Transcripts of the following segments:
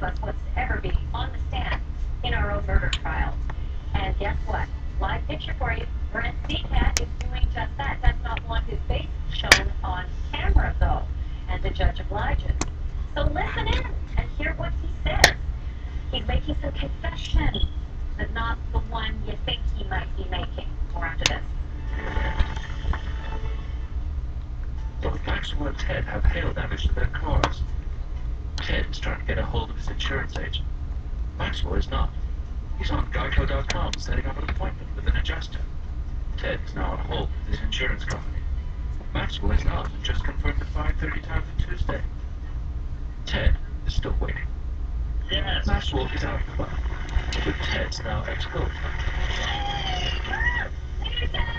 us was to ever be on the stand in our own murder trials. And guess what? Live picture for you. Brent Seacat is doing just that. Does not want his face shown on camera, though, and the judge obliges. So listen in and hear what he says. He's making some confessions, but not the one you think he might be making. More after this. Both Maxwell and Ted have hail damage to their cars. Ted is trying to get a hold of his insurance agent. Maxwell is not. He's on Geico.com setting up an appointment with an adjuster. Ted is now on hold with his insurance company. Maxwell is not and just confirmed a 5:30 time for Tuesday. Ted is still waiting. Yes. Maxwell is out and about, with Ted's now ex-girlfriend.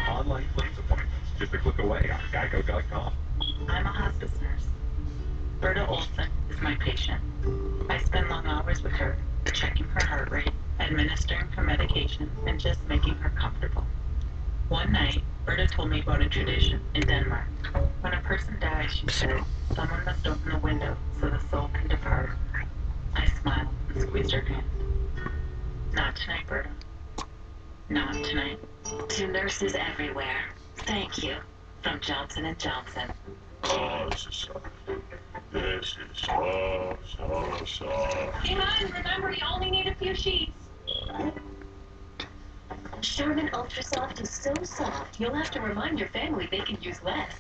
Online claims appointments just a click away on Geico.com. I'm a hospice nurse. Berta Olson is my patient. I spend long hours with her, checking her heart rate, administering her medication, and just making her comfortable. One night, Berta told me about a tradition in Denmark. When a person dies, she said, someone must open the window so the soul can depart. I smiled and squeezed her hand. Not tonight, Berta. Not tonight. To nurses everywhere, thank you. From Johnson & Johnson. Oh, this is soft. This is soft. Hey, hon, remember, you only need a few sheets. Charmin Ultra Soft is so soft, you'll have to remind your family they can use less.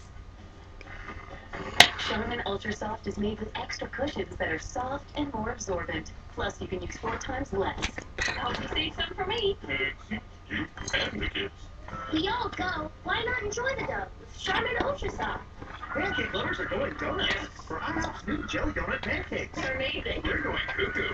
Charmin Ultra Soft is made with extra cushions that are soft and more absorbent. Plus, you can use 4 times less. Hope you save some for me. You and the kids. We all go. Why not enjoy the dough with Charmin Ultra Soft? Pancake lovers are going donuts for IHOP's new jelly donut pancakes. They're amazing. They're going cuckoo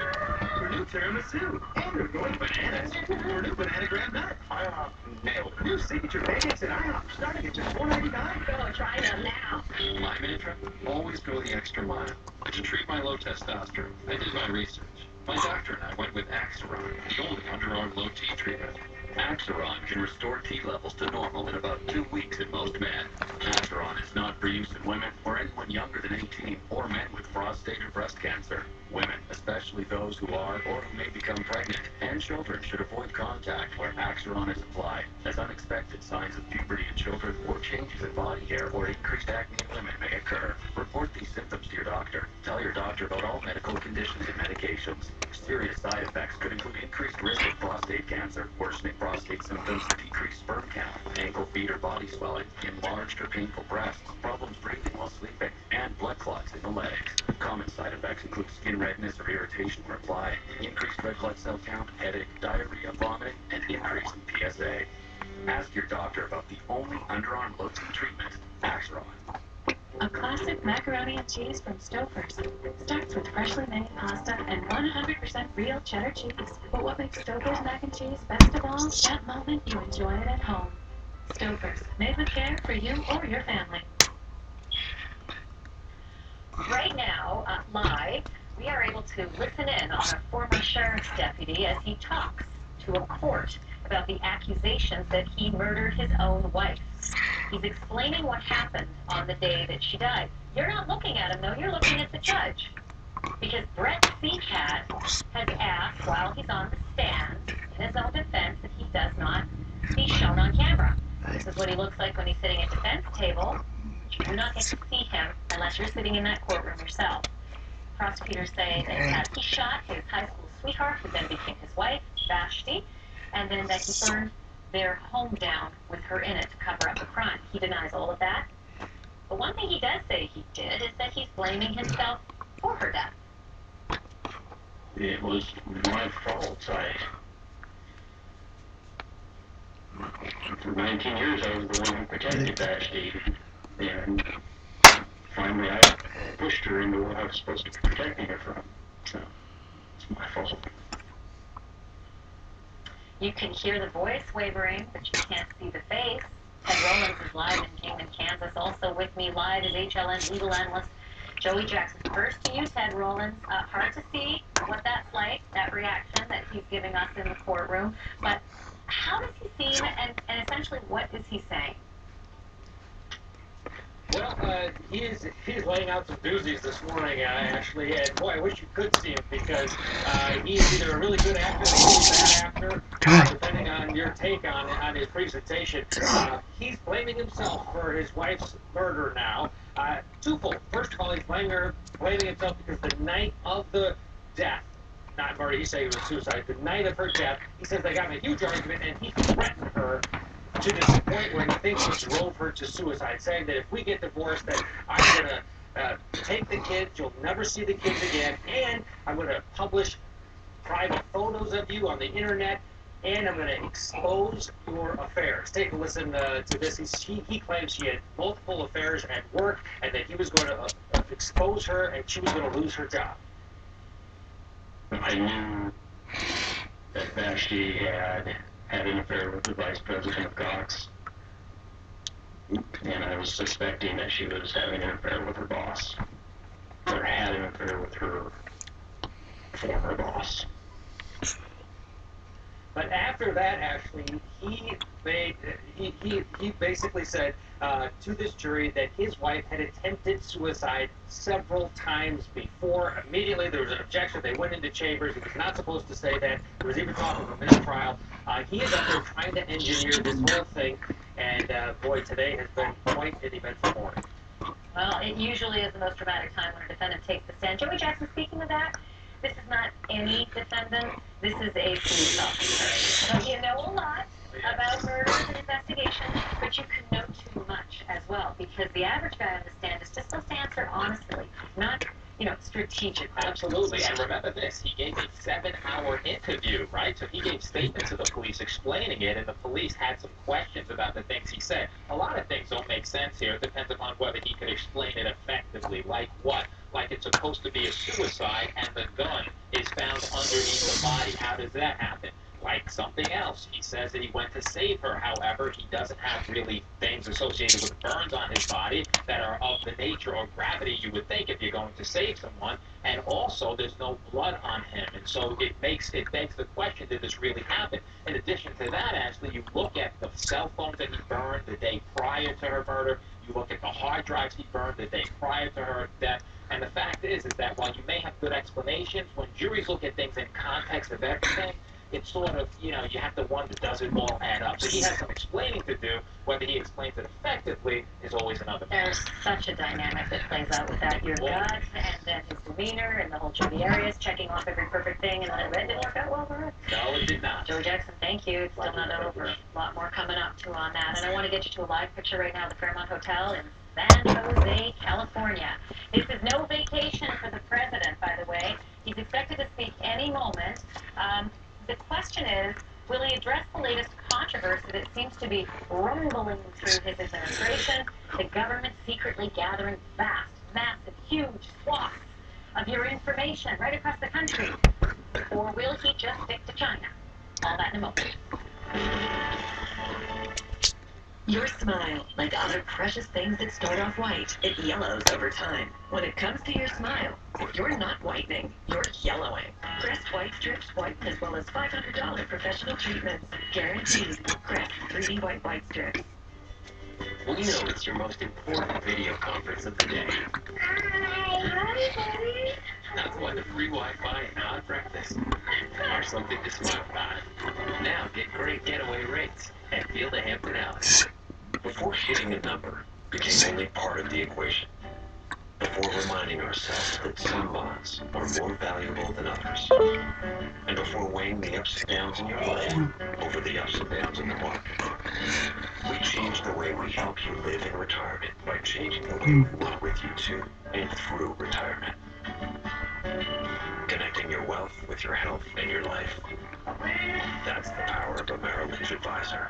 for new tiramisu. And they're going bananas for new banana graham nut. IHOP nailed it. New signature pancakes at IHOP starting at just $4.99. Go, try them now. My mantra? Always go the extra mile. To treat my low testosterone, I did my research. My doctor and I went with Axiron, the only underarm low T treatment. Axiron can restore T levels to normal in about 2 weeks in most men. Axiron is not for use in women or anyone younger than 18 or men with prostate or breast cancer. Women, especially those who are or who may become pregnant, and children should avoid contact where Axiron is applied, as unexpected signs of puberty in children or changes in body hair or increased acne in women may occur. Report these symptoms to your doctor. Tell your doctor about all medical conditions and medications. Serious side effects could include increased risk of prostate cancer, worsening prostate symptoms, decreased sperm count, ankle, feet, or body swelling, enlarged or painful breasts, problems breathing while sleeping, and blood clots in the legs. Common side effects include skin redness or irritation where applied, increased red blood cell count, headache, diarrhea, vomiting, and increase in PSA. Ask your doctor about the only underarm low T treatment, Axiron. A classic macaroni and cheese from Stouffer's. Starts with freshly made pasta and 100% real cheddar cheese. But what makes Stouffer's mac and cheese best of all? That moment you enjoy it at home. Stouffer's, made with care for you or your family. Right now, live, we are able to listen in on a former sheriff's deputy as he talks to a court about the accusations that he murdered his own wife. He's explaining what happened on the day that she died. You're not looking at him, though. You're looking at the judge. Because Brett Seacat has asked, while he's on the stand, in his own defense, that he does not be shown on camera. This is what he looks like when he's sitting at defense table. You do not get to see him unless you're sitting in that courtroom yourself. Prosecutors say that he shot his high school sweetheart, who then became his wife, Vashti, and then that he burned their home down with her in it to cover up the crime. He denies all of that. But one thing he does say he did is that he's blaming himself for her death. It was my fault. For 19 years, I was the one who protected Vashti. And finally, I pushed her into what I was supposed to be protecting her from. So, it's my fault. You can hear the voice wavering, but you can't see the face. Ted Rollins is live in Kingman, Kansas. Also with me live is HLN legal analyst Joey Jackson. First to you, Ted Rollins. Hard to see what that's like, that reaction that he's giving us in the courtroom. But how does he seem, and essentially what is he saying? Well, he's laying out some doozies this morning, actually, and boy, I wish you could see him because he is either a really good actor or a really bad actor, depending on your take on his presentation. He's blaming himself for his wife's murder now. Twofold. First of all, he's blaming himself because the night of the death, not murder, he said it was suicide, the night of her death, he says they got in a huge argument and he threatened her to this point where he thinks it drove her to suicide, saying that if we get divorced, that I'm going to take the kids, you'll never see the kids again, and I'm going to publish private photos of you on the internet, and I'm going to expose your affairs. Take a listen to this. He claims she had multiple affairs at work, and that he was going to expose her, and she was going to lose her job. I knew that Vashti had an affair with the vice president of Cox, and I was suspecting that she was having an affair with her boss, or had an affair with her former boss. But after that, actually, he basically said to this jury that his wife had attempted suicide several times before. Immediately, there was an objection. They went into chambers. He was not supposed to say that. There was even talk of a mistrial. He is up there trying to engineer this whole thing, and boy, today has been quite an eventful morning. Well, it usually is the most dramatic time when a defendant takes the stand. Joey Jackson, speaking of that, this is not any defendant. This is a police officer. So you know a lot about murders and investigations, but you can know too much as well, because the average guy on the stand is just supposed to answer honestly, not, strategically. Absolutely. And remember this, he gave a 7-hour interview, right? So he gave statements to the police explaining it, and the police had some questions about the things he said. A lot of things don't make sense here. It depends upon whether he could explain it effectively. Like what? Like it's supposed to be a suicide, and the gun is found underneath the body. How does that happen? Like something else. He says that he went to save her. However, he doesn't have really things associated with burns on his body that are of the nature or gravity you would think if you're going to save someone. And also, there's no blood on him. And so it begs the question, did this really happen? In addition to that, actually, you look at the cell phones that he burned the day prior to her murder. You look at the hard drives he burned the day prior to her death. And the fact is that while you may have good explanations, when juries look at things in context of everything, it's sort of, you have to wonder, does it all add up? So he has some explaining to do. Whether he explains it effectively is always another matter. There's such a dynamic that plays out with that. Your gut, and then his demeanor, and the whole Judy Arias checking off every perfect thing, and then it didn't work out well for her. No, it did not. Joey Jackson, thank you. It's still not over. A lot more coming up, too, on that. And I want to get you to a live picture right now of the Fairmont Hotel in San Jose, California. This is no vacation for the president, by the way. He's expected to speak any moment. The question is, will he address the latest controversy that seems to be rumbling through his administration, the government secretly gathering vast, massive, huge swaths of your information right across the country? Or will he just stick to China? All that in a moment. Your smile, like other precious things that start off white, it yellows over time. When it comes to your smile, if you're not whitening, you're yellowing. Crest White Strips whiten as well as $500 professional treatments. Guaranteed. Crest 3D White Strips. We know it's your most important video conference of the day. Hi, buddy. That's why the free Wi-Fi and hot breakfast are something to smile about. Now get great getaway rates and feel the Hampton Alex. Before hitting a number became only part of the equation. Before reminding ourselves that some bonds are more valuable than others. And before weighing the ups and downs in your life over the ups and downs in the market. We changed the way we help you live in retirement by changing the way we work with you to and through retirement. Connecting your wealth with your health and your life. That's the power of a Merrill Lynch advisor.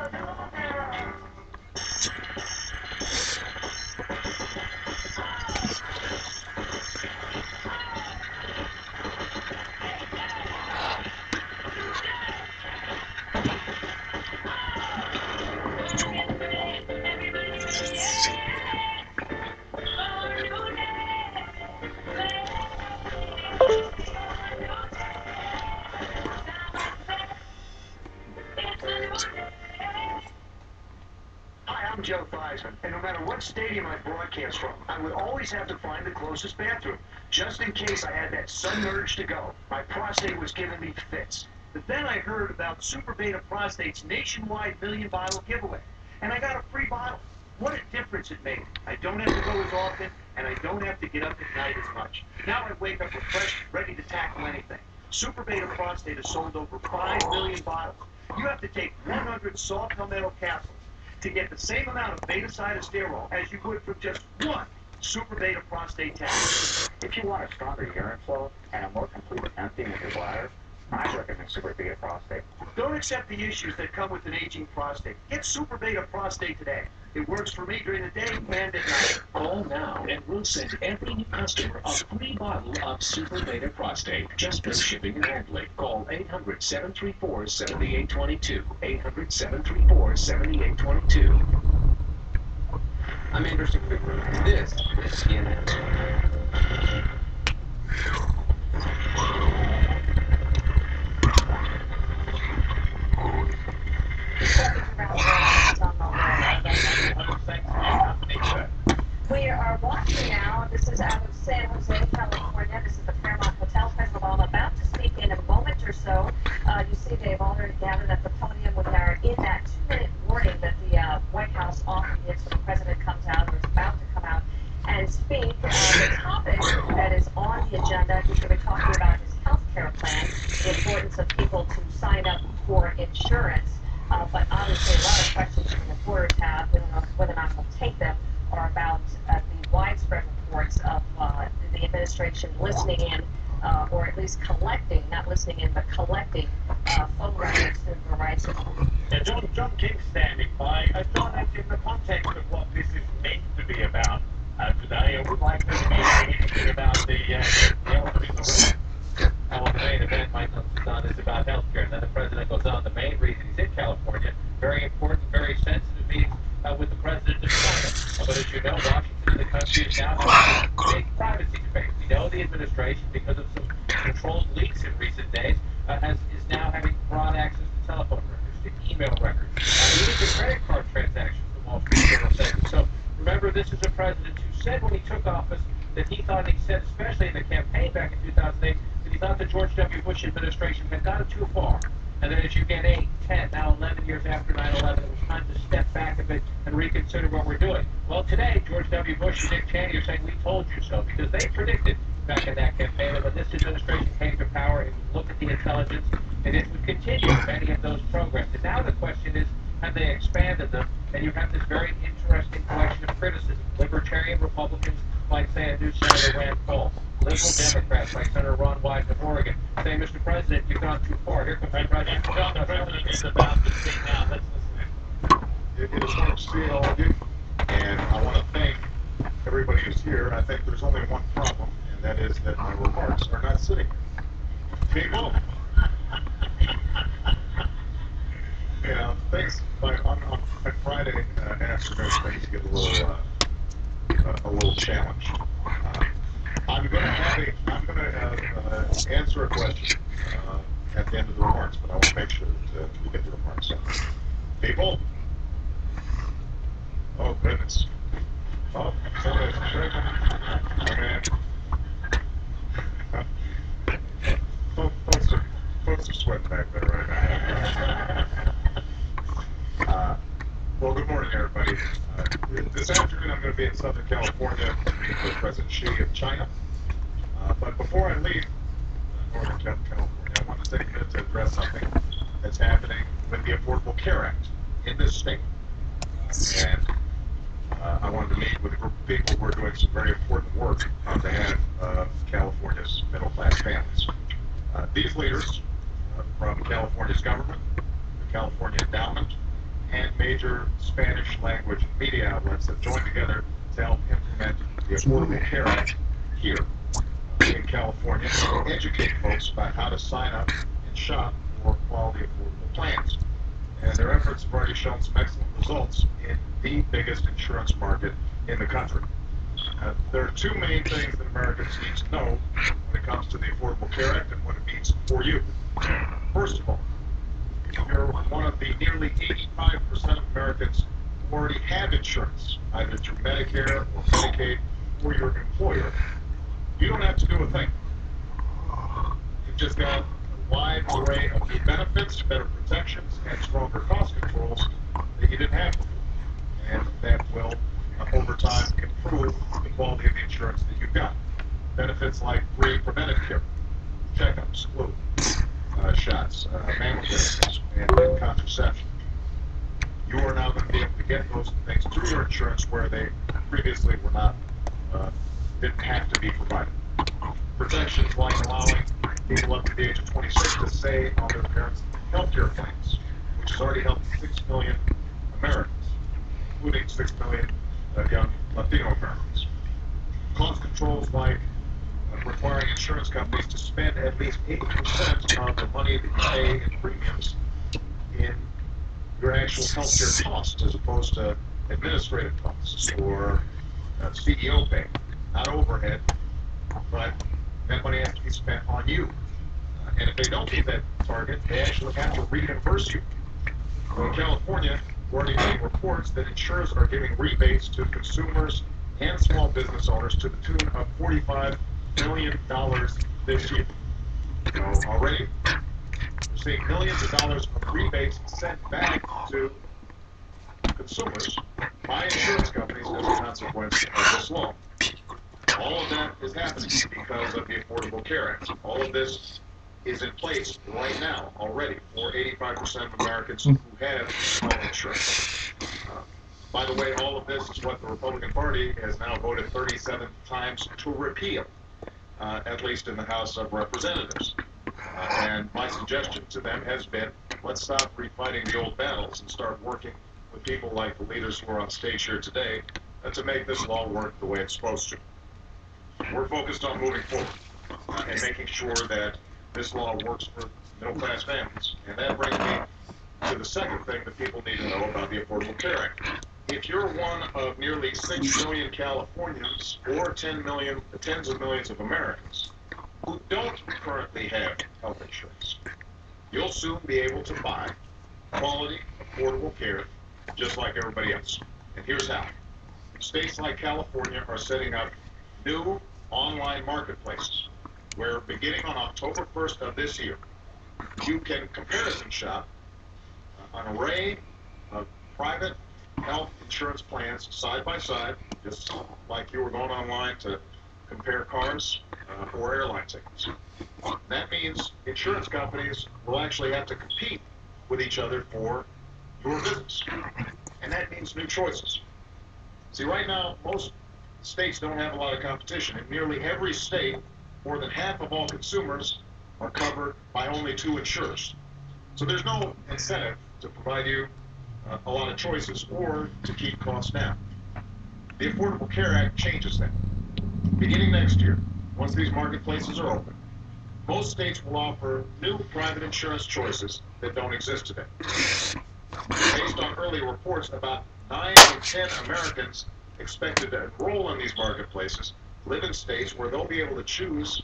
Hi, I'm Joe Theis And no matter what stadium I broadcast from, I would always have to find the closest bathroom, just in case I had that sudden urge to go. My prostate was giving me fits. But then I heard about Super Beta Prostate's nationwide million-bottle giveaway, and I got a free bottle. What a difference it made. I don't have to go as often, and I don't have to get up at night as much. Now I wake up refreshed, ready to tackle anything. Super Beta Prostate has sold over 5 million bottles. You have to take 100 soft palmetto capsules to get the same amount of beta-cytosterol as you would from just one Super Beta Prostate tablet. If you want a stronger urine flow and a more complete emptying of your bladder, I recommend Super Beta Prostate. Don't accept the issues that come with an aging prostate. Get Super Beta Prostate today. It works for me during the day and at night. Call now and we'll send every new customer a free bottle of Super Beta Prostate just for shipping and handling. Call 800-734-7822. 800-734-7822. I'm Anderson Cooper. This is CNN. We are watching now. This is out of San Jose, California. This is the Fairmont Hotel. President Obama about to speak in a moment or so. You see they've already gathered at the podium with our in that 2-minute warning that the White House often gives when the president comes out or is about to come out and speak. The topic that is on the agenda, he's going to be talking about his health care plan, the importance of people to sign up for insurance. But obviously a lot of questions the reporters have, whether or not he'll take them, are about the widespread reports of the administration listening in, or at least collecting, not listening in, but collecting phone records through the rights of... John King standing by. John, in the context of what this is meant to be about today, I would like to be anything about the elephant in the room. Well, the main event, Mike Huffington, is about health care. And then the president goes on. The main reason he's in California, very important, very sensitive meetings with the president of China. But as you know, Washington and the country is now having a big privacy debate. We know the administration, because of some controlled leaks in recent days, is now having broad access to telephone records, to email records, even to credit card transactions, the Wall Street Journal said. So remember, this is a president who said when he took office that he thought, he said especially in the campaign back in 2008, that he thought the George W. Bush administration had gone too far. And then as you get 8, 10, now 11 years after 9/11, it was time to step back a bit and reconsider what we're doing. Well, today, George W. Bush and Dick Cheney are saying, we told you so, because they predicted back in that campaign that when this administration came to power, it would look at the intelligence, and it would continue many of those programs. And now the question is, have they expanded them? And you have this very interesting collection of criticism. Libertarian Republicans, like, say, a new Senator Rand Paul. Liberal Democrats, like Senator Ron Wyden of Oregon, say, Mr. President, you've gone too far. Here comes the president. John, the president is about to speak now. Let's listen. It is wonderful to see all of you, and I want to thank everybody who's here. I think there's only one problem, and that is that my remarks are not sitting here. People, things on Friday afternoon, things get a little challenged. I'm going to answer a question at the end of the remarks, but I want to make sure that we get the remarks in. People? Oh, goodness. Oh, somebody's shaking. Okay. Folks are sweating back there right now. Well, good morning, everybody. This afternoon, I'm going to be in Southern California to meet with President Xi of China. But before I leave Northern California, I want to take a minute to address something that's happening with the Affordable Care Act in this state. And I wanted to meet with a group of people who are doing some very important work on behalf of California's middle-class families. These leaders from California's government, the California Endowment, and major Spanish language media outlets have joined together to help implement the Affordable Care Act here in California to educate folks about how to sign up and shop for quality affordable plans. And their efforts have already shown some excellent results in the biggest insurance market in the country. There are two main things that Americans need to know when it comes to the Affordable Care Act and what it means for you. First of all, if you're one of the nearly 85% of Americans already have insurance, either through Medicare or Medicaid or your employer, you don't have to do a thing. You've just got a wide array of new benefits, better protections, and stronger cost controls that you didn't have before. And that will, over time, improve the quality of the insurance that you've got. Benefits like free preventive care, checkups, flu shots, mammograms, and contraception. You are now going to be able to get those things through your insurance where they previously were not, didn't have to be provided. Protections like allowing people up to the age of 26 to say on their parents' health care plans, which has already helped 6 million Americans, including 6 million young Latino Americans. Cost controls like requiring insurance companies to spend at least 80% of the money that you pay in premiums in your actual healthcare costs as opposed to administrative costs or CEO pay, not overhead, but that money has to be spent on you. And if they don't meet that target, they actually have to reimburse you. So in California, we're already getting reports that insurers are giving rebates to consumers and small business owners to the tune of $45 million this year. So already, we're seeing millions of dollars of rebates sent back to consumers by insurance companies as a consequence of this law. All of that is happening because of the Affordable Care Act. All of this is in place right now already for 85% of Americans who have health insurance. By the way, all of this is what the Republican Party has now voted 37 times to repeal, at least in the House of Representatives. And my suggestion to them has been, let's stop refighting the old battles and start working with people like the leaders who are on stage here today to make this law work the way it's supposed to. We're focused on moving forward and making sure that this law works for middle-class families. And that brings me to the second thing that people need to know about the Affordable Care Act. If you're one of nearly 6 million Californians or tens of millions of Americans who don't currently have health insurance, you'll soon be able to buy quality, affordable care just like everybody else. And here's how. States like California are setting up new online marketplaces where, beginning on October 1st of this year, you can comparison shop an array of private health insurance plans side by side, just like you were going online to compare cars or airline tickets. That means insurance companies will actually have to compete with each other for your business. And that means new choices. See, right now, most states don't have a lot of competition. In nearly every state, more than half of all consumers are covered by only 2 insurers. So there's no incentive to provide you a lot of choices or to keep costs down. The Affordable Care Act changes that. Beginning next year, once these marketplaces are open, most states will offer new private insurance choices that don't exist today. Based on early reports, about 9 in 10 Americans expected to enroll in these marketplaces live in states where they'll be able to choose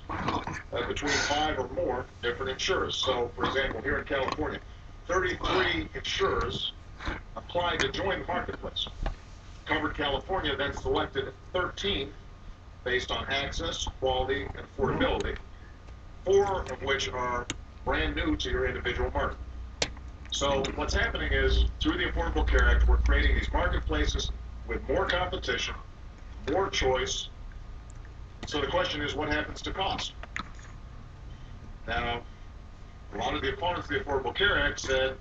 between 5 or more different insurers. So, for example, here in California, 33 insurers applied to join the marketplace. Covered California then selected 13 based on access, quality, and affordability, 4 of which are brand new to your individual market. So what's happening is, through the Affordable Care Act, we're creating these marketplaces with more competition, more choice. So the question is, what happens to cost? Now, a lot of the opponents of the Affordable Care Act said,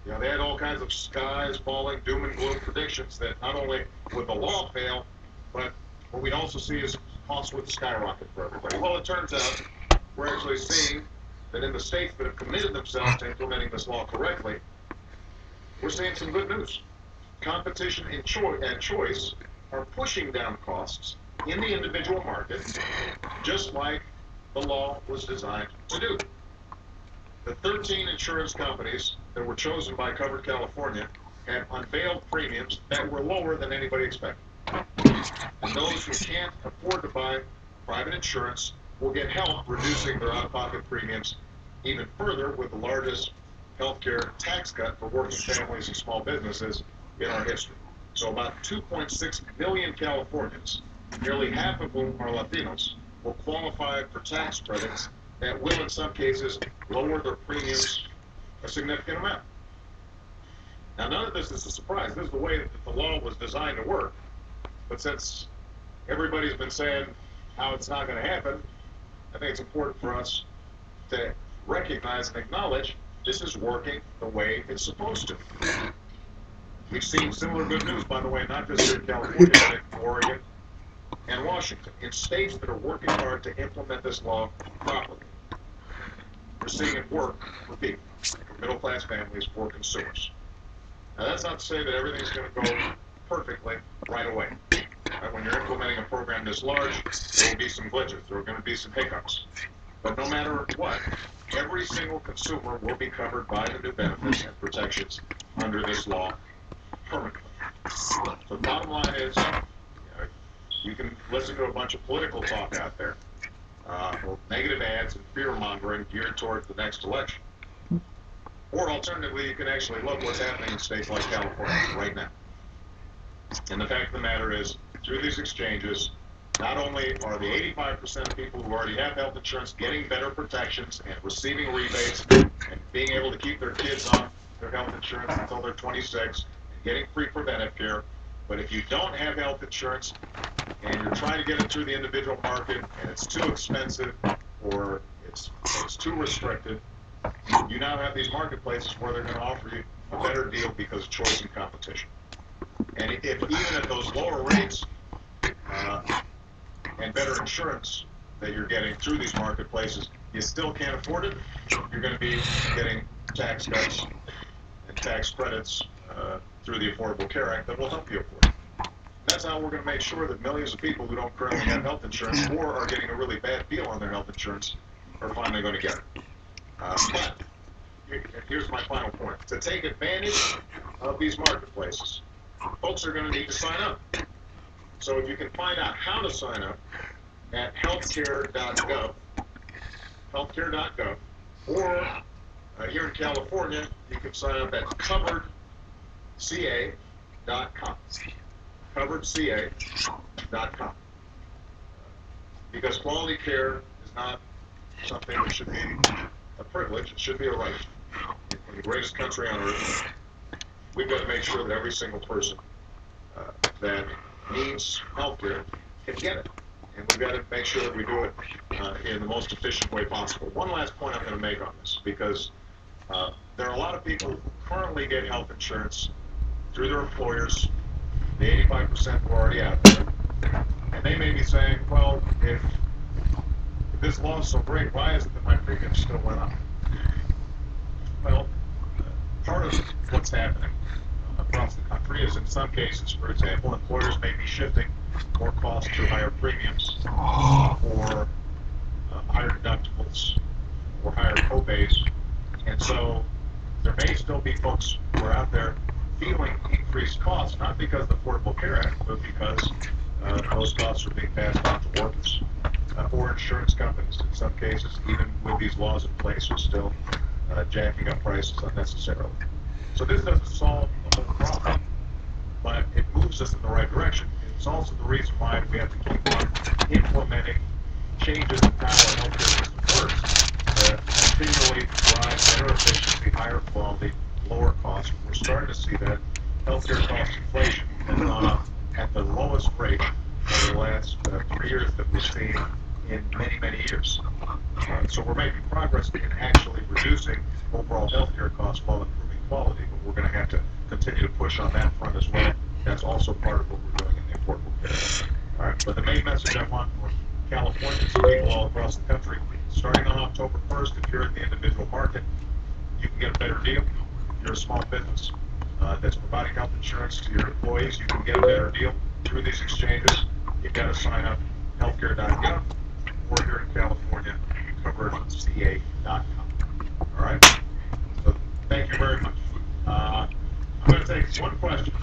they had all kinds of skies falling, doom and gloom predictions that not only would the law fail, but what we'd also see is costs would skyrocket for everybody. Well, it turns out we're actually seeing that in the states that have committed themselves to implementing this law correctly, we're seeing some good news. Competition and choice are pushing down costs in the individual market, just like the law was designed to do. The 13 insurance companies that were chosen by Covered California have unveiled premiums that were lower than anybody expected. And those who can't afford to buy private insurance will get help reducing their out-of-pocket premiums even further with the largest healthcare tax cut for working families and small businesses in our history. So about 2.6 million Californians, nearly half of whom are Latinos, will qualify for tax credits that will, in some cases, lower their premiums a significant amount. Now, none of this is a surprise. This is the way that the law was designed to work. But since everybody's been saying how it's not going to happen, I think it's important for us to recognize and acknowledge this is working the way it's supposed to. We've seen similar good news, by the way, not just here in California, but in Oregon and Washington, in states that are working hard to implement this law properly. We're seeing it work for people, for middle-class families, for consumers. Now, that's not to say that everything's going to go perfectly right away. Right? When you're implementing a program this large, there will be some glitches. There are going to be some hiccups. But no matter what, every single consumer will be covered by the new benefits and protections under this law permanently. So the bottom line is, you can listen to a bunch of political talk out there, or negative ads and fear-mongering geared towards the next election. Or alternatively, you can actually look what's happening in states like California right now. And the fact of the matter is, through these exchanges, not only are the 85% of people who already have health insurance getting better protections and receiving rebates and being able to keep their kids on their health insurance until they're 26 and getting free preventive care, but if you don't have health insurance and you're trying to get it through the individual market and it's too expensive or it's too restricted, you now have these marketplaces where they're going to offer you a better deal because of choice and competition. And if even at those lower rates and better insurance that you're getting through these marketplaces, you still can't afford it, you're going to be getting tax cuts and tax credits through the Affordable Care Act that will help you afford it. That's how we're going to make sure that millions of people who don't currently have health insurance or are getting a really bad deal on their health insurance are finally going to get it. But here's my final point. To take advantage of these marketplaces, folks are going to need to sign up. So if you can find out how to sign up at healthcare.gov, or here in California, you can sign up at coveredca.com. coveredca.com. Because quality care is not something that should be a privilege, it should be a right. In the greatest country on earth, we've got to make sure that every single person that needs health care can get it. And we've got to make sure that we do it in the most efficient way possible. One last point I'm going to make on this, because there are a lot of people who currently get health insurance through their employers, the 85% who are already out there, and they may be saying, well, if this law is so great, why is it that my premiums still went up? Well, part of what's happening across the country is in some cases, for example, employers may be shifting more costs to higher premiums or higher deductibles or higher co-pays. And so there may still be folks who are out there feeling increased costs, not because of the Affordable Care Act, but because those costs are being passed on to workers or insurance companies. In some cases, even with these laws in place, are still jacking up prices unnecessarily. So this doesn't solve the whole problem, but it moves us in the right direction. It's also the reason why we have to keep on implementing changes in how our healthcare system works to continually drive better efficiency, higher quality, lower cost. We're starting to see that healthcare cost inflation has gone up at the lowest rate over the last 3 years that we've seen in many, many years. So we're making progress in actually reducing overall healthcare costs while improving quality, but we're going to have to continue to push on that front as well. That's also part of what we're doing in the Affordable Care Act. All right, but the main message I want for Californians and people all across the country, starting on October 1st, if you're in the individual market, you can get a better deal. If you're a small business that's providing health insurance to your employees, you can get a better deal through these exchanges. You've got to sign up healthcare.gov or here in California, coveredca.com. All right? So thank you very much. I'm going to take one question,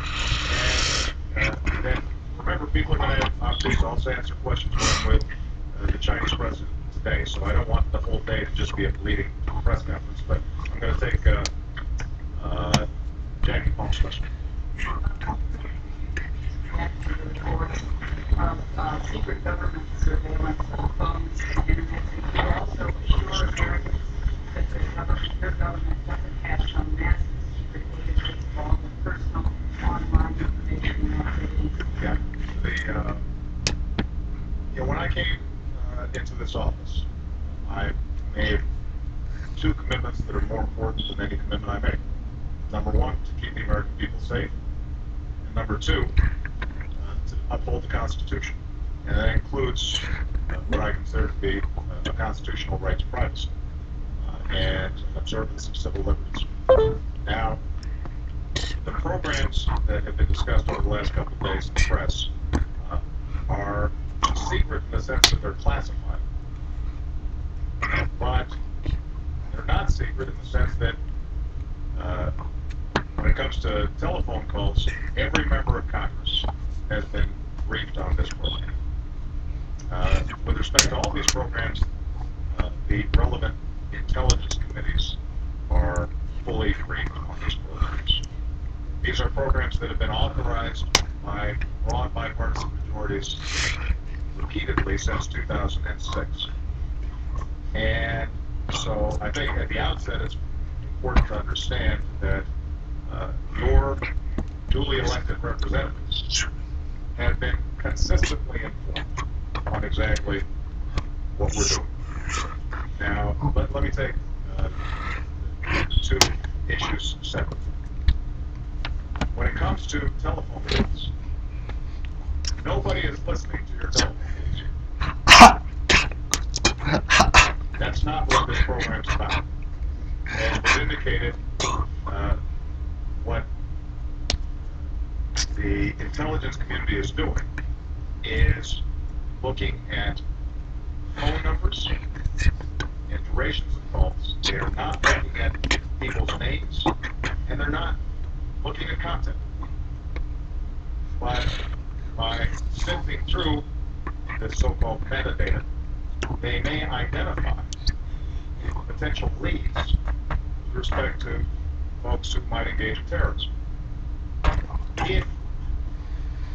and then remember, people are going to have opportunities to also answer questions with the Chinese president today. So I don't want the whole day to just be a bleeding press conference, but I'm going to take Jackie Palm's question. reports of secret government surveillance of phones and internet. You also assure Americans that your government doesn't have some massive secret database of all the personal online information and activities. Yeah. When I came into this office, I made two commitments that are more important than any commitment I make. Number one, to keep the American people safe. And number two, to uphold the Constitution. And that includes what I consider to be a constitutional right to privacy and observance of civil liberties. Now, the programs that have been discussed over the last couple of days in the press are secret in the sense that they're classified. But they're not secret in the sense that when it comes to telephone calls, every member of Congress has been briefed on this program. With respect to all these programs, the relevant intelligence committees are fully briefed on these programs. These are programs that have been authorized by broad bipartisan majorities repeatedly since 2006. And so I think at the outset it's important to understand that your duly elected representatives have been consistently informed on exactly what we're doing. Now, let me take two issues separately. When it comes to telephone calls, nobody is listening to your telephone calls. That's not what this program's about. As was indicated, what the intelligence community is doing is looking at phone numbers and durations of calls. They are not looking at people's names, and they're not looking at content. But by sifting through this so-called metadata, they may identify potential leads with respect to folks who might engage in terrorism. If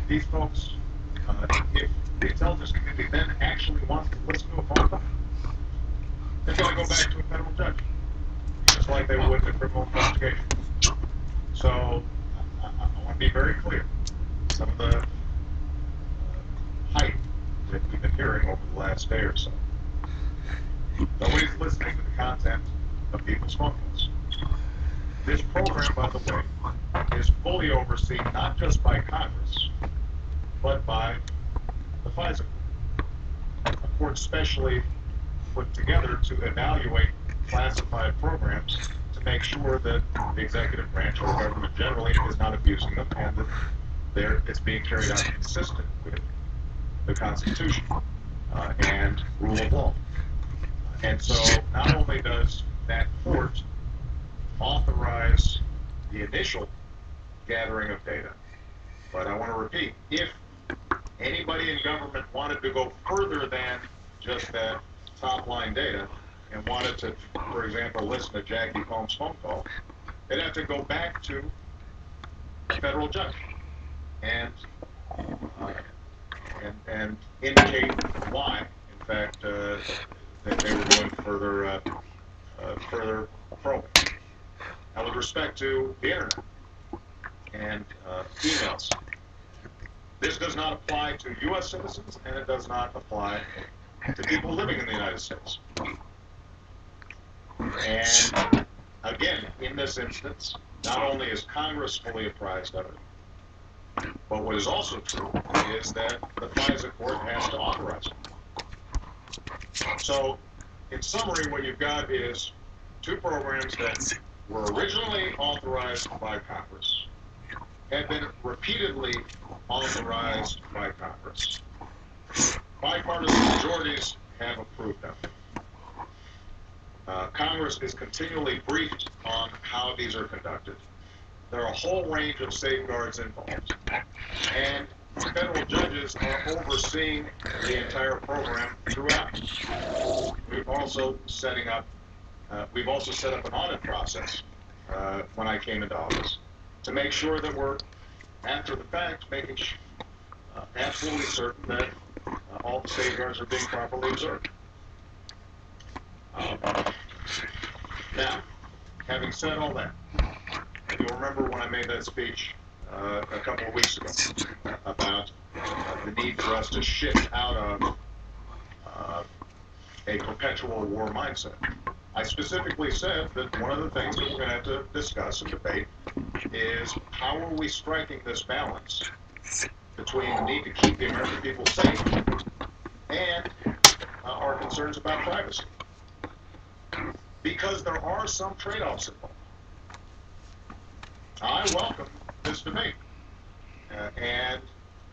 these folks, if the intelligence community then actually wants to listen to a phone call, they're going to go back to a federal judge, just like they would in a criminal investigation. So I want to be very clear. Some of the hype that we've been hearing over the last day or so, nobody's listening to the content of people's phone calls. This program, by the way, is fully overseen not just by Congress, but by the FISA Court, a court specially put together to evaluate classified programs to make sure that the executive branch or the government generally is not abusing them and that it's being carried out consistent with the Constitution and rule of law. And so not only does that court authorize the initial gathering of data, but I want to repeat, if anybody in government wanted to go further than just that top-line data and wanted to, for example, listen to Jackie Combs' phone call, they'd have to go back to a federal judge and indicate why, in fact, that they were doing further probing. Now, with respect to the internet and emails, this does not apply to U.S. citizens, and it does not apply to people living in the United States. And again, in this instance, not only is Congress fully apprised of it, but what is also true is that the FISA court has to authorize it. So, in summary, what you've got is two programs that were originally authorized by Congress, have been repeatedly authorized by Congress. Bipartisan majorities have approved them. Congress is continually briefed on how these are conducted. There are a whole range of safeguards involved. And federal judges are overseeing the entire program throughout. We've also set up an audit process when I came into office to make sure that we're after the fact, making absolutely certain that all the safeguards are being properly observed. Now, having said all that, you'll remember when I made that speech a couple of weeks ago about the need for us to shift out of a perpetual war mindset. I specifically said that one of the things that we're going to have to discuss and debate is how are we striking this balance between the need to keep the American people safe and our concerns about privacy. Because there are some trade-offs involved. I welcome this debate, and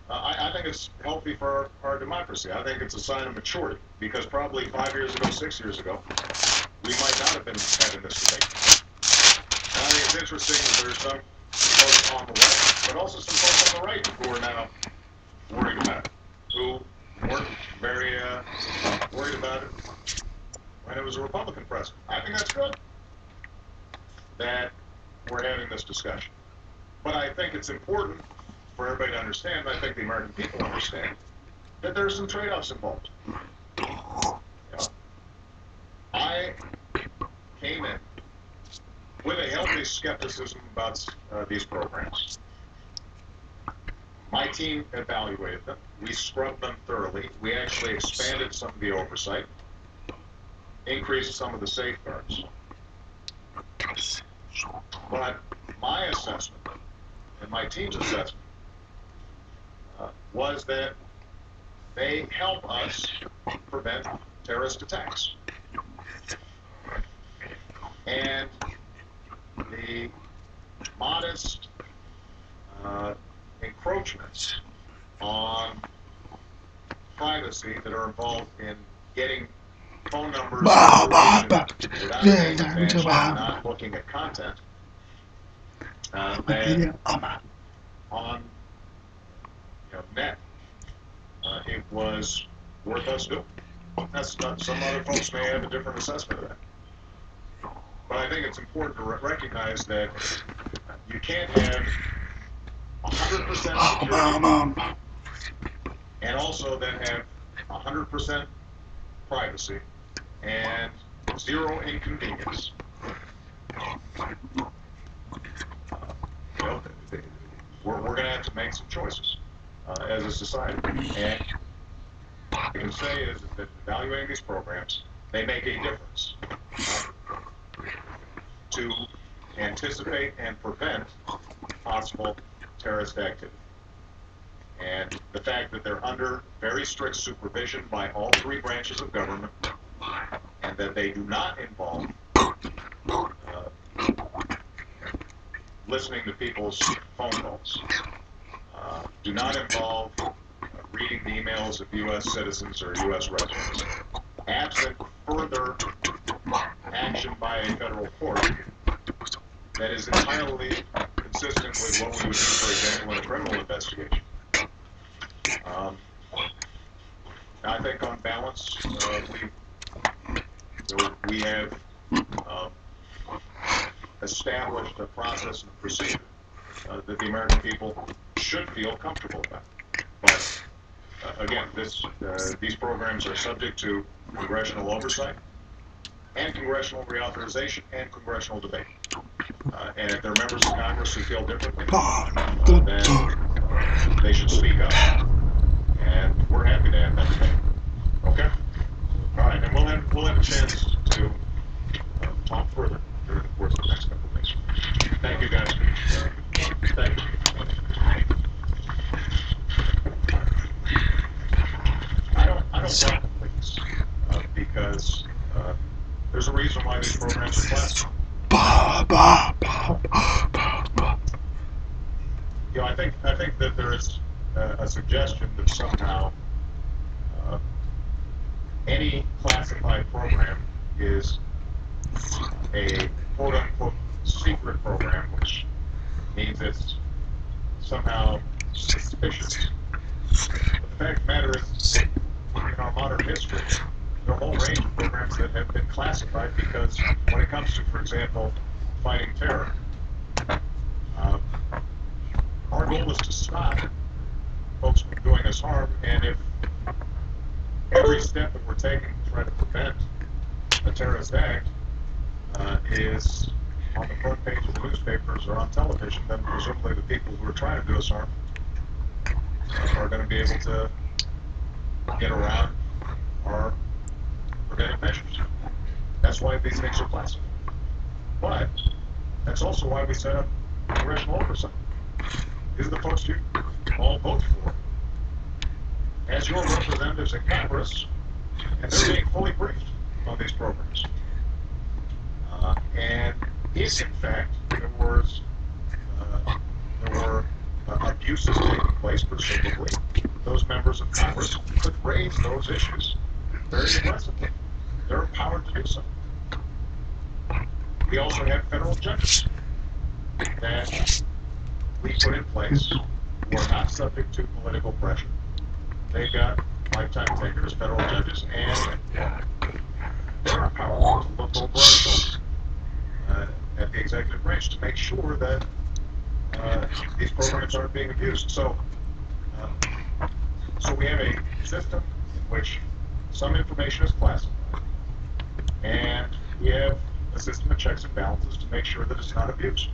I think it's healthy for our democracy. I think it's a sign of maturity, because probably 5 years ago, 6 years ago, we might not have been having this debate. And I think it's interesting that there's some folks on the left, but also some folks on the right who are now worried about it, who weren't very worried about it when it was a Republican president. I think that's good that we're having this discussion. But I think it's important for everybody to understand, I think the American people understand, that there's some trade-offs involved. You know, I came in with a healthy skepticism about these programs. My team evaluated them. We scrubbed them thoroughly. We actually expanded some of the oversight, increased some of the safeguards. But my assessment and my team's assessment was that they help us prevent terrorist attacks. And the modest encroachments on privacy that are involved in getting phone numbers without paying attention, not looking at content, that on net, it was worth us doing. That's not, some other folks may have a different assessment of that. But I think it's important to recognize that you can't have 100% security and also then have 100% privacy and zero inconvenience. We're going to have to make some choices as a society. And what I can say is that evaluating these programs, they make a difference to anticipate and prevent possible terrorist activity. And the fact that they're under very strict supervision by all three branches of government, and that they do not involve listening to people's phone calls, do not involve reading the emails of U.S. citizens or U.S. residents. Absent further action by a federal court that is entirely consistent with what we would do, for example, in a criminal investigation. I think on balance, we have established a process and a procedure that the American people should feel comfortable about. But again, these programs are subject to congressional oversight and congressional reauthorization and congressional debate. And if there are members of Congress who feel differently, then they should speak up. And we're happy to have that debate. Okay? All right, and we'll have a chance to talk further during the course of the next couple of days. Thank you, guys. Thank you. I don't welcome leaks because there's a reason why these programs are classified. You know, I think that there is a suggestion that somehow any classified program is a quote-unquote secret program, which means it's somehow suspicious. But the fact of the matter is, in our modern history, there are a whole range of programs that have been classified because when it comes to, for example, fighting terror, our goal is to stop folks from doing us harm, and if every step that we're taking to try to prevent a terrorist act is on the front page of the newspapers or on television, then presumably the people who are trying to do us harm are going to be able to get around our preventive measures. That's why these things are classified. But that's also why we set up congressional oversight. These are the folks you all vote for as your representatives in Congress, and they're being fully briefed on these programs. And if, in fact, there were abuses taking place, presumably, those members of Congress could raise those issues very aggressively. They're empowered to do so. We also have federal judges that we put in place who are not subject to political pressure. They've got lifetime tenures, federal judges, and they're empowered to look over our shoulders at the executive branch to make sure that these programs aren't being abused. So we have a system in which some information is classified, and we have a system of checks and balances to make sure that it's not abused.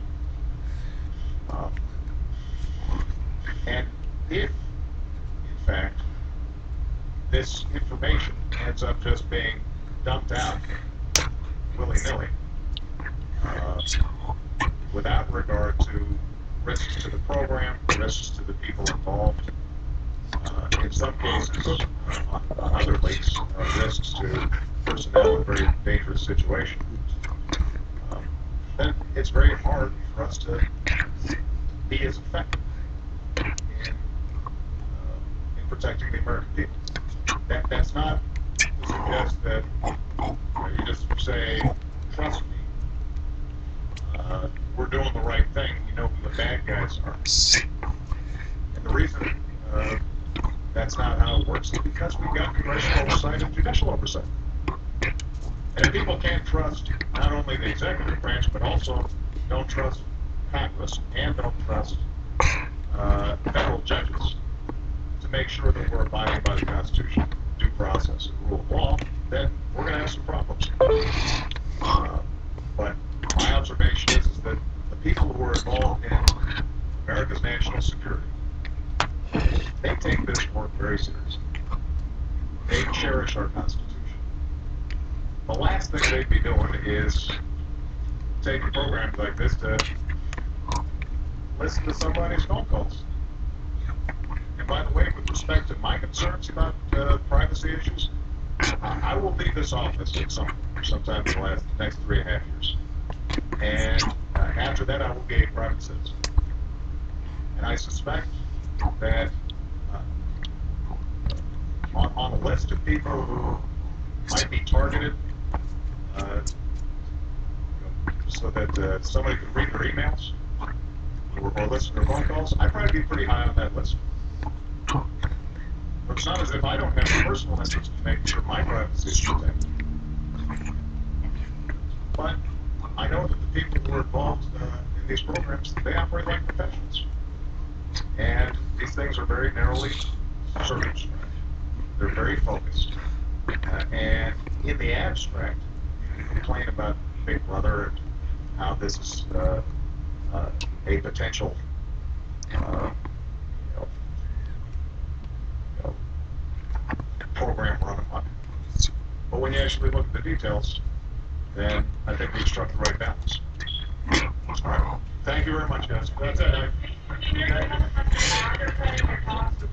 And if, in fact, this information ends up just being dumped out willy-nilly, without regard to risks to the program, risks to the people involved, in some cases, on other leaks, risks to personnel in very dangerous situations, then it's very hard for us to be as effective in protecting the American people. That's not to suggest that you just say, trust me, we're doing the right thing, we know who the bad guys are. And the reason that's not how it works is because we've got congressional oversight and judicial oversight. And if people can't trust not only the executive branch, but also don't trust Congress and don't trust federal judges to make sure that we're abiding by the Constitution, due process, and rule of law, then we're going to have some problems. But my observation is that the people who are involved in America's national security, they take this work very seriously. They cherish our Constitution. The last thing they'd be doing is taking programs like this to listen to somebody's phone calls. And by the way, with respect to my concerns about privacy issues, I will leave this office at sometime in the next 3.5 years. And after that, I will be a private citizen. And I suspect that on a list of people who might be targeted so that somebody could read their emails or listen to their phone calls, I'd probably be pretty high on that list. But it's not as if I don't have a personal interest in making sure my privacy is protected. But I know that the people who are involved in these programs, they operate like professionals. And these things are very narrowly circumscribed. They're very focused. And in the abstract, you can complain about Big Brother and how this is a potential program run amok. But when you actually look at the details, then I think we've struck the right balance. All right. Thank you very much, guys. That's it. The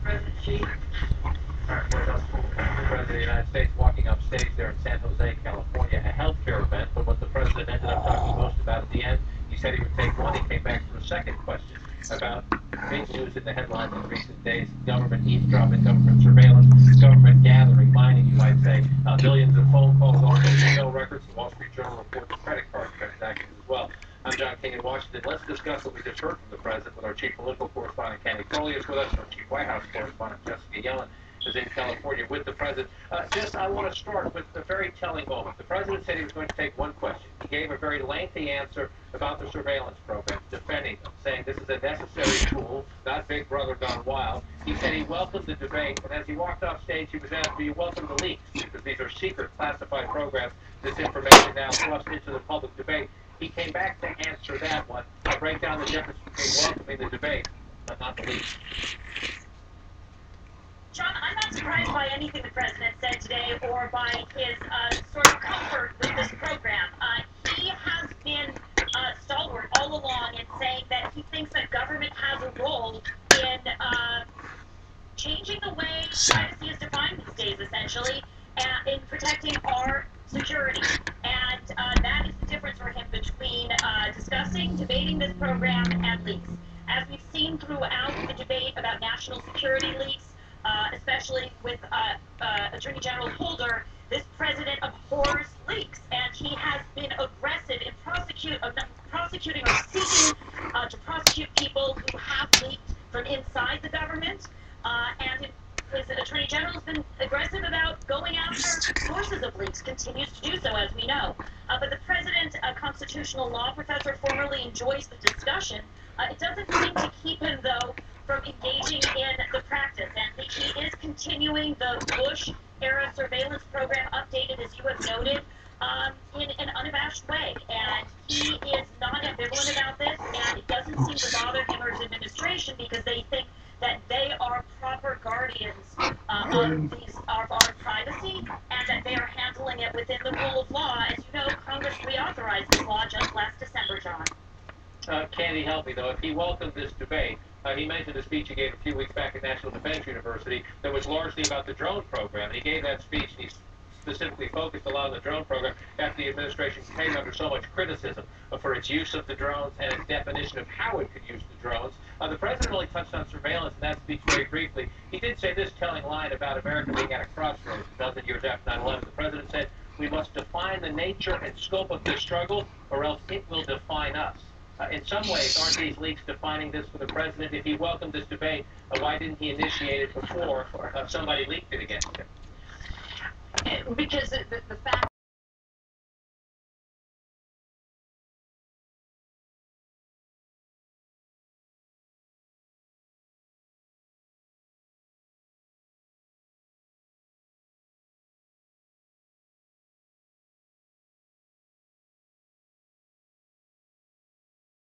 President of the United States walking upstage there in San Jose, California, a healthcare event, but what the President ended up talking most about at the end, he said he would take one. He came back for a second question about big news in the headlines in recent days: government eavesdropping, government surveillance, government gathering, mining, you might say, millions of phone calls, also email records. The Wall Street Journal reports credit card transactions as well. I'm John King in Washington. Let's discuss what we just heard from the President with our chief political correspondent, Candy Crowley, is with us, and our chief White House correspondent, Jessica Yellen, is in California with the President. Jess, I want to start with a very telling moment. The President said he was going to take one question. he gave a very lengthy answer about the surveillance program, defending them, saying this is a necessary tool, not Big Brother gone wild. He said he welcomed the debate, and as he walked off stage, he was asked, do you welcome the leaks? Because these are secret classified programs, this information now thrust into the public debate. He came back to answer that one. I'll break down the difference between welcoming the debate, but not the leaks. John, I'm not surprised by anything the president said today or by his sort of comfort with this program. He has been stalwart all along in saying that he thinks that government has a role in changing the way privacy is defined these days, essentially, in protecting our security. And that is the difference for him between debating this program and leaks. As we've seen throughout the debate about national security leaks, especially with Attorney General Holder, this president abhors leaks, and he has been aggressive in prosecuting or seeking to prosecute people who have leaked from inside the government. And his Attorney General has been aggressive about going after sources of leaks, continues to do so, as we know. But the president, a constitutional law professor, formerly enjoys the discussion. It doesn't seem to keep him, though, from engaging in the practice. And he is continuing the Bush-era surveillance program, updated, as you have noted, in an unabashed way. And he is not ambivalent about this, and it doesn't seem to bother him or his administration because they think that they are proper guardians of our privacy, and that they are handling it within the rule of law. As you know, Congress reauthorized this law just last December, John. Can he help me, though? If he welcomed this debate, he mentioned a speech he gave a few weeks back at National Defense University that was largely about the drone program. He gave that speech, and he specifically focused a lot on the drone program after the administration came under so much criticism for its use of the drones and its definition of how it could use the drones. The president only touched on surveillance in that speech very briefly. He did say this telling line about America being at a crossroads a dozen years after 9/11. The president said, we must define the nature and scope of this struggle, or else it will define us. In some ways, aren't these leaks defining this for the president? If he welcomed this debate, why didn't he initiate it before somebody leaked it against him? Because the fact